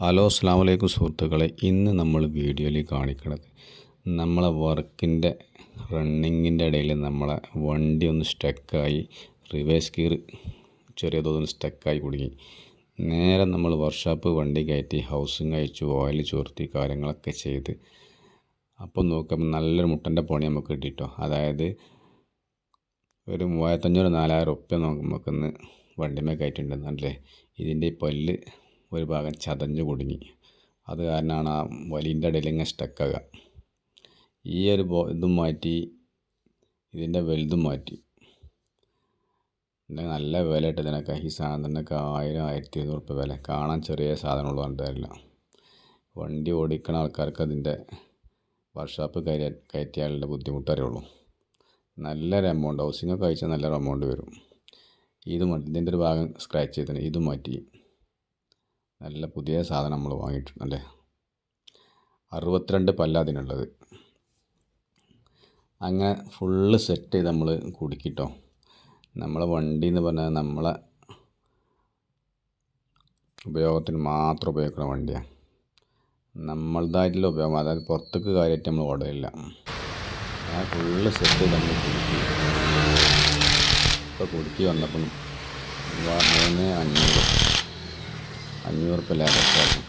Hello അസ്സാം വലൈക്കും സുഹൃത്തുക്കളെ, ഇന്ന് നമ്മൾ വീഡിയോയിൽ കാണിക്കുന്നത് നമ്മളെ വർക്കിൻ്റെ റണ്ണിങ്ങിൻ്റെ ഇടയിൽ നമ്മളെ വണ്ടി ഒന്ന് സ്റ്റക്കായി, റിവേഴ്സ് ഗിയർ ചെറിയ തോതിൽ സ്റ്റക്കായി കുടുങ്ങി. നേരെ നമ്മൾ വർക്ക്ഷോപ്പ് വണ്ടി കയറ്റി ഹൗസിങ് അയച്ചു, ഓയിൽ ചോർത്തി കാര്യങ്ങളൊക്കെ ചെയ്ത് അപ്പം നോക്കുമ്പോൾ നല്ലൊരു മുട്ടൻ്റെ പണി നമുക്ക് കിട്ടിയിട്ടോ. അതായത് ഒരു 3500-4000 ഉറുപ്പ്യ നമുക്കിന്ന് വണ്ടിമേ കയറ്റിയിട്ടുണ്ടെന്നല്ലേ. ഇതിൻ്റെ ഈ പല്ല് ഒരു ഭാഗം ചതഞ്ഞ് കുടുങ്ങി. അത് കാരണമാണ് ആ വലിൻ്റെ ഇടയിൽ ഇങ്ങനെ സ്റ്റക്കാകുക. ഈ ഒരു ഇതും മാറ്റി, ഇതിൻ്റെ വലുതും മാറ്റി. നല്ല വില ഇട്ട് ഇതിനൊക്കെ. ഈ സാധനത്തിനൊക്കെ 1000-1200 ഉറുപ്പ്യ വില. കാണാൻ ചെറിയ സാധനമുള്ള കണ്ടതല്ല. വണ്ടി ഓടിക്കുന്ന ആൾക്കാർക്ക് അതിൻ്റെ വർക്ക്ഷോപ്പ് കയറ്റിയാലുള്ള ബുദ്ധിമുട്ട് അറിയുള്ളൂ. നല്ലൊരു എമൗണ്ട്, ഹൗസിങ്ങൊക്കെ അയച്ചാൽ നല്ലൊരു എമൗണ്ട് വരും. ഇതും ഇതിൻ്റെ ഒരു ഭാഗം സ്ക്രാച്ച് ചെയ്തിന്, ഇതും മാറ്റി. നല്ല പുതിയ സാധനം നമ്മൾ വാങ്ങിയിട്ടുണ്ടല്ലേ. 62 പല്ല അതിനുള്ളത്. അങ്ങനെ ഫുള്ള് സെറ്റ് ചെയ്ത് നമ്മൾ കുടുക്കിട്ടോ. നമ്മളെ വണ്ടി എന്ന് പറഞ്ഞാൽ നമ്മളെ ഉപയോഗത്തിന് മാത്രം ഉപയോഗിക്കുന്ന വണ്ടിയാണ്. നമ്മളതായിട്ടുള്ള ഉപയോഗം, അതായത് പുറത്തേക്ക് കാര്യമായിട്ട് നമ്മൾ ഓടയില്ല. ആ ഫുള്ള് സെറ്റ് ചെയ്ത് നമ്മൾ കുടുക്കി. ഇപ്പോൾ കുടുക്കി വന്നപ്പം 3500 500 ഉറുപ്പ്യ ലാഭം.